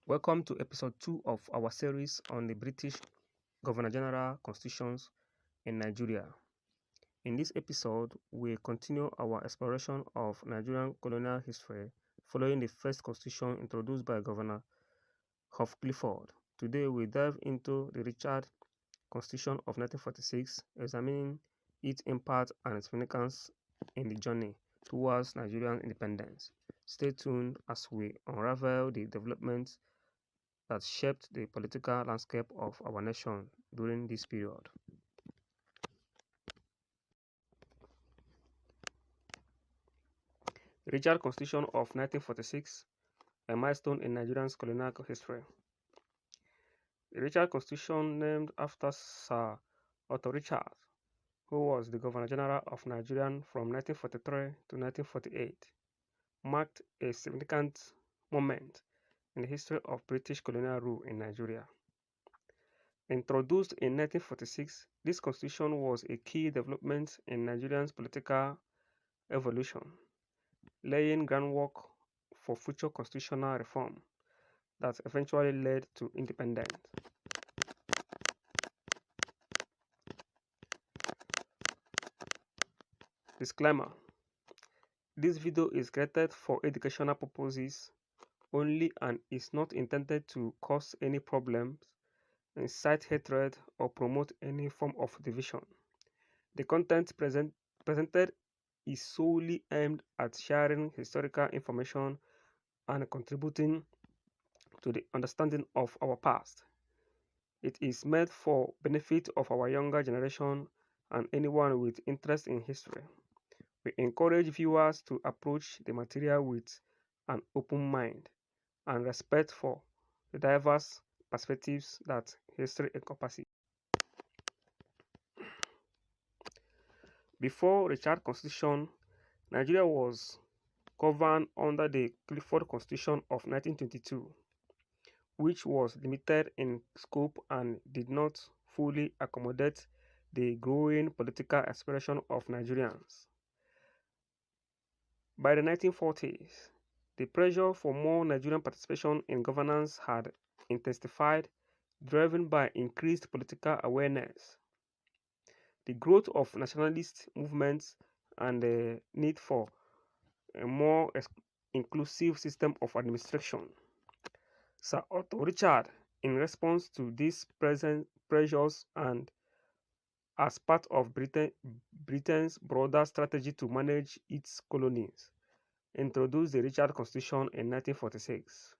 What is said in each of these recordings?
Welcome to episode 2 of our series on the British Governor General constitutions in Nigeria. In this episode, we continue our exploration of Nigerian colonial history following the first constitution introduced by Governor Huff Clifford. Today, we dive into the Richard Constitution of 1946, examining its impact and significance in the journey towards Nigerian independence. Stay tuned as we unravel the developments that shaped the political landscape of our nation during this period. Richard Constitution of 1946, a milestone in Nigeria's colonial history. The Richard Constitution, named after Sir Otto Richard, who was the Governor General of Nigeria from 1943 to 1948, marked a significant moment in the history of British colonial rule in Nigeria. Introduced in 1946, this constitution was a key development in Nigeria's political evolution, laying groundwork for future constitutional reform that eventually led to independence. Disclaimer: this video is created for educational purposes only and is not intended to cause any problems, incite hatred, or promote any form of division. The content presented is solely aimed at sharing historical information and contributing to the understanding of our past. It is made for benefit of our younger generation and anyone with interest in history. We encourage viewers to approach the material with an open mind and respect for the diverse perspectives that history encompasses. Before Richard Constitution, Nigeria was governed under the Clifford Constitution of 1922, which was limited in scope and did not fully accommodate the growing political aspiration of Nigerians. By the 1940s, the pressure for more Nigerian participation in governance had intensified, driven by increased political awareness, the growth of nationalist movements, and the need for a more inclusive system of administration. Sir Otto Richard, in response to these present pressures and as part of Britain's broader strategy to manage its colonies, introduced the Richard Constitution in 1946.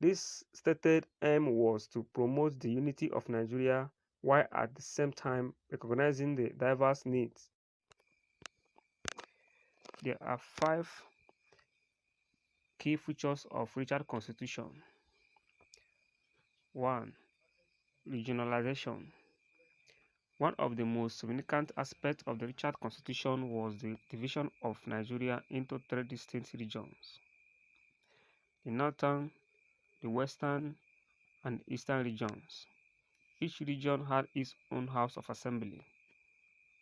This stated aim was to promote the unity of Nigeria while at the same time recognizing the diverse needs. There are 5 key features of Richard Constitution. 1. Regionalization. One of the most significant aspects of the Richard Constitution was the division of Nigeria into 3 distinct regions: the northern, the western, and eastern regions. Each region had its own House of Assembly,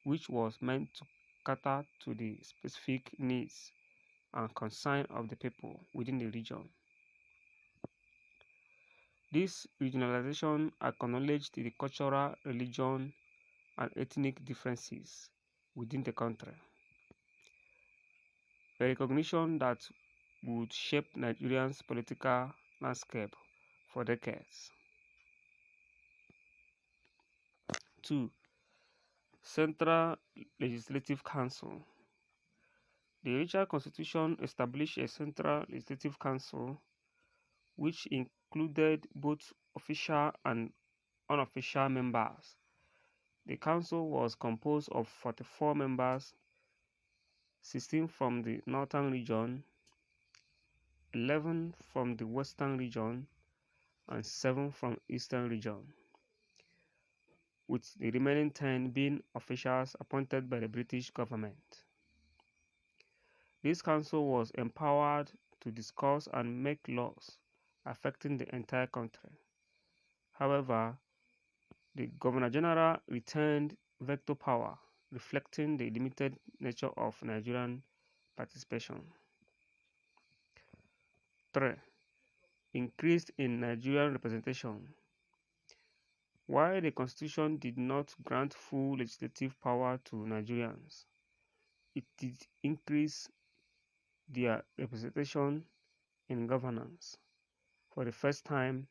which was meant to cater to the specific needs and concerns of the people within the region. This regionalization acknowledged the cultural, religion, and ethnic differences within the country, a recognition that would shape Nigeria's political landscape for decades. 2. Central Legislative Council. The Richard Constitution established a Central Legislative Council which included both official and unofficial members. The council was composed of 44 members, 16 from the northern region, 11 from the western region, and 7 from eastern region, with the remaining 10 being officials appointed by the British government. This council was empowered to discuss and make laws affecting the entire country. However, the Governor General retained veto power, reflecting the limited nature of Nigerian participation. 3. increased in Nigerian representation. While the constitution did not grant full legislative power to Nigerians, it did increase their representation in governance. For the first time,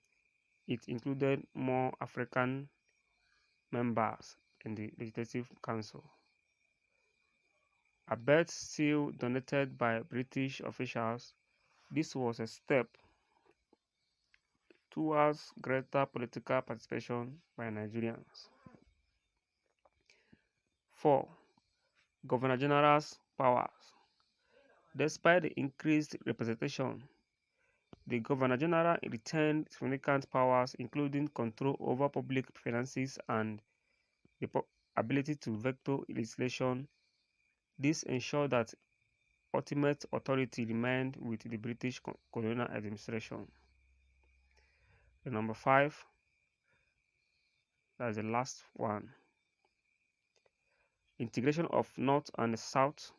it included more African members in the Legislative Council. A birth seal donated by British officials, this was a step towards greater political participation by Nigerians. 4. Governor General's powers. Despite the increased representation, the Governor General retained significant powers, including control over public finances and the ability to veto legislation. This ensured that ultimate authority remained with the British colonial administration. The number 5, that's the last one. Integration of North and the South.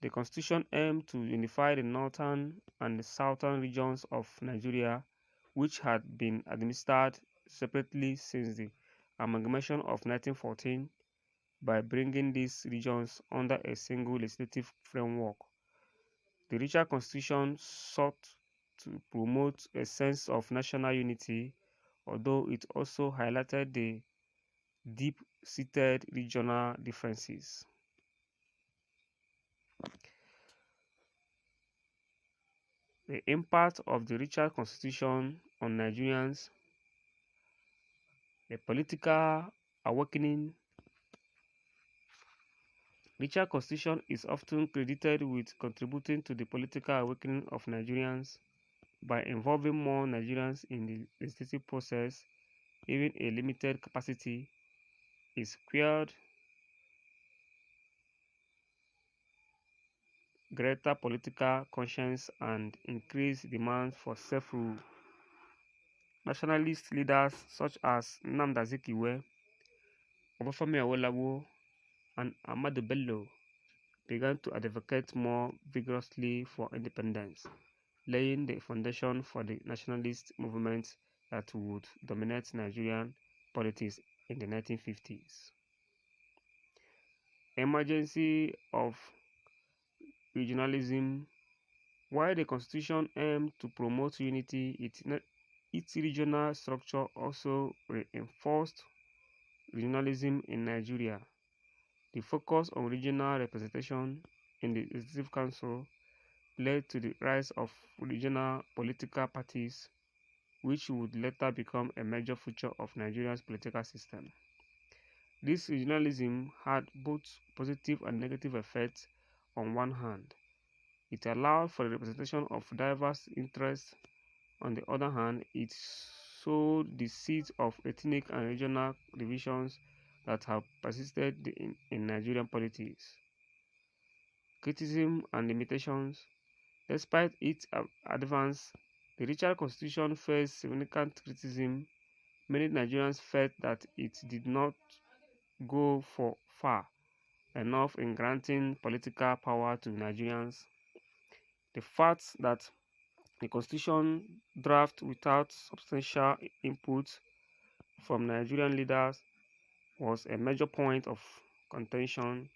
The Constitution aimed to unify the northern and the southern regions of Nigeria, which had been administered separately since the amalgamation of 1914, by bringing these regions under a single legislative framework. The richer Constitution sought to promote a sense of national unity, although it also highlighted the deep-seated regional differences. The impact of the richer Constitution on Nigerians. A political awakening. Richer Constitution is often credited with contributing to the political awakening of Nigerians by involving more Nigerians in the legislative process. Even a limited capacity is queered greater political conscience and increased demand for self-rule. Nationalist leaders such as Nnamdi Azikiwe, Obafemi Awolowo, and Ahmadu Bello began to advocate more vigorously for independence, laying the foundation for the nationalist movement that would dominate Nigerian politics in the 1950s. Emergency of regionalism. While the Constitution aimed to promote unity, its regional structure also reinforced regionalism in Nigeria. The focus on regional representation in the Executive Council led to the rise of regional political parties, which would later become a major feature of Nigeria's political system. This regionalism had both positive and negative effects. On one hand, it allowed for the representation of diverse interests. On the other hand, it sowed the seeds of ethnic and regional divisions that have persisted in Nigerian politics. Criticism and limitations. Despite its advance, the richer constitution faced significant criticism. Many Nigerians felt that it did not go far enough in granting political power to Nigerians. The fact that the constitution draft without substantial input from Nigerian leaders was a major point of contention.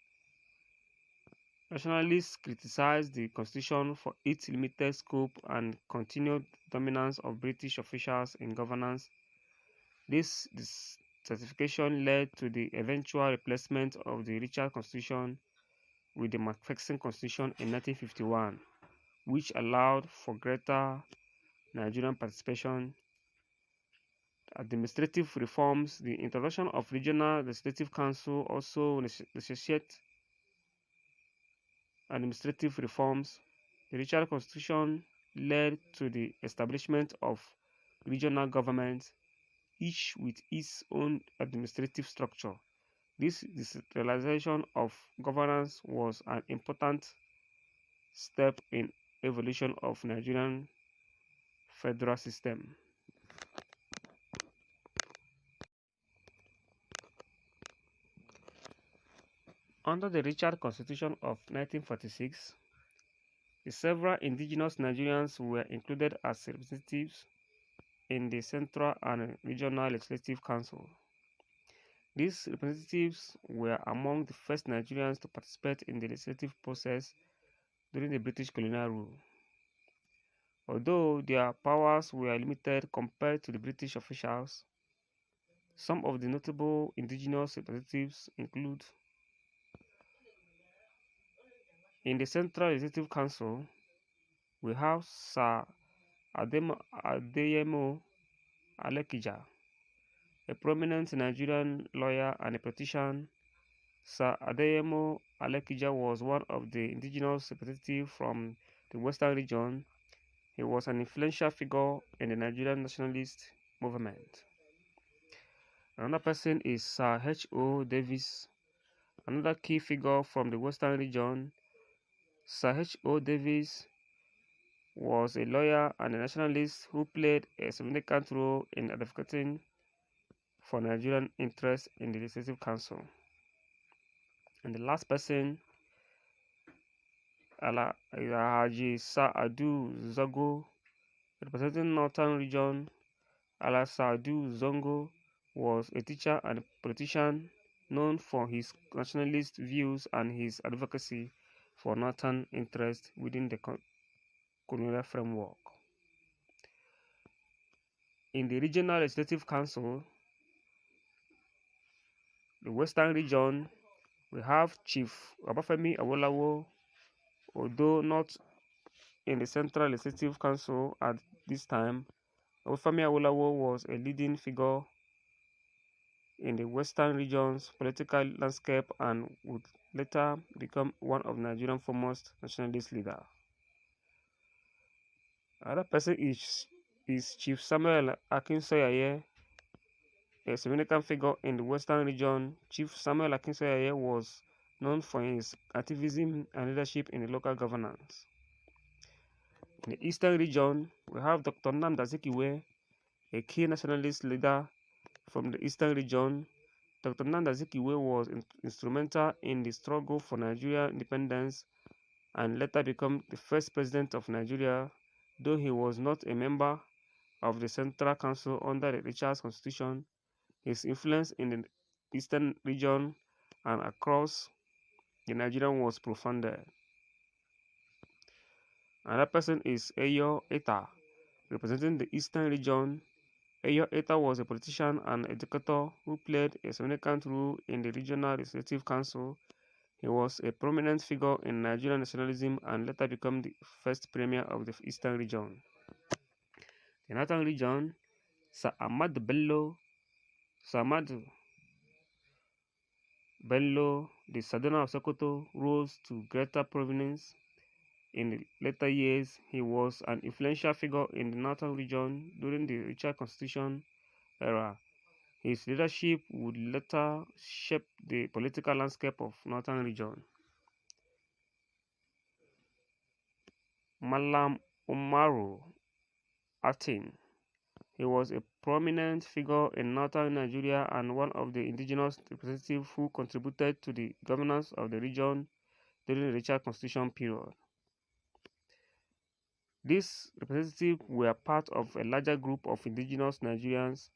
Nationalists criticized the constitution for its limited scope and continued dominance of British officials in governance. This dissatisfaction led to the eventual replacement of the richer constitution with the Macpherson Constitution in 1951, which allowed for greater Nigerian participation. Administrative reforms. The introduction of regional legislative council also necessitated administrative reforms. The richer constitution led to the establishment of regional governments, each with its own administrative structure. This decentralization of governance was an important step in evolution of Nigerian federal system. Under the Richard Constitution of 1946, The several indigenous Nigerians were included as representatives in the Central and Regional Legislative Council. These representatives were among the first Nigerians to participate in the legislative process during the British colonial rule. Although their powers were limited compared to the British officials, some of the notable indigenous representatives include: in the Central Legislative Council, we have Sir Adeyemo Alekija, a prominent Nigerian lawyer and a politician. Sir Adeyemo Alekija was one of the indigenous representatives from the Western region. He was an influential figure in the Nigerian nationalist movement. Another person is Sir H.O. Davis, another key figure from the Western region. Sir H.O. Davis was a lawyer and a nationalist who played a significant role in advocating for Nigerian interests in the Legislative Council. And the last person, Alhaji Sa'adu Zago, representing Northern Region. Sa'adu Zongo was a teacher and politician known for his nationalist views and his advocacy for Northern interests within the colonial framework. In the Regional Legislative Council, the Western Region, we have Chief Obafemi Awolowo, although not in the Central Legislative Council at this time. Obafemi Awolowo was a leading figure in the Western region's political landscape and would later become one of Nigeria's foremost nationalist leaders. Another person is Chief Samuel Akinsoyaye, a significant figure in the Western region. Chief Samuel Akinsoyaye was known for his activism and leadership in the local governance. In the Eastern region, we have Dr. Nnamdi Azikiwe, a key nationalist leader from the Eastern region. Dr. Nnamdi Azikiwe was instrumental in the struggle for Nigerian independence and later became the first president of Nigeria, though he was not a member of the Central Council under the Richard's Constitution. His influence in the Eastern region and across the Nigeria was profound. Another person is Eyo Eta, representing the Eastern region. Eyo Eta was a politician and educator who played a significant role in the Regional Legislative Council. He was a prominent figure in Nigerian nationalism and later became the first premier of the Eastern region. The Northern region, Sir Ahmadu Bello, the Sardauna of Sokoto, rose to greater prominence. In the later years, he was an influential figure in the Northern region during the Richard Constitution era. His leadership would later shape the political landscape of Northern region. Malam Umaru Atin. He was a prominent figure in Northern Nigeria and one of the indigenous representatives who contributed to the governance of the region during the Richard Constitution period. These representatives were part of a larger group of indigenous Nigerians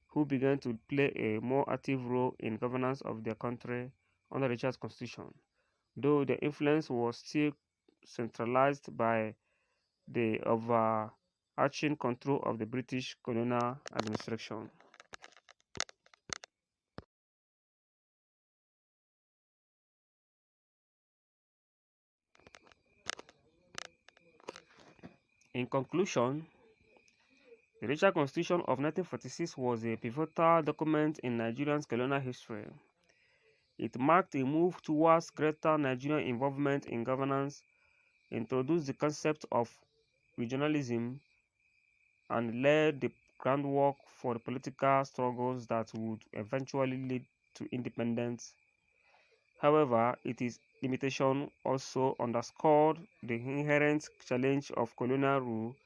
who began to play a more active role in governance of their country under Richard's Constitution, though their influence was still centralized by the overarching control of the British colonial administration. In conclusion, the Richard Constitution of 1946 was a pivotal document in Nigeria's colonial history. It marked a move towards greater Nigerian involvement in governance, introduced the concept of regionalism, and laid the groundwork for the political struggles that would eventually lead to independence. However, its limitation also underscored the inherent challenge of colonial rule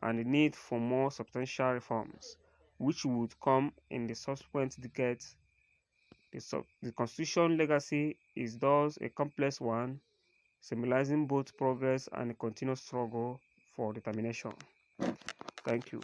and the need for more substantial reforms, which would come in the subsequent decades. The Constitution legacy is thus a complex one, symbolizing both progress and a continuous struggle for determination. Thank you.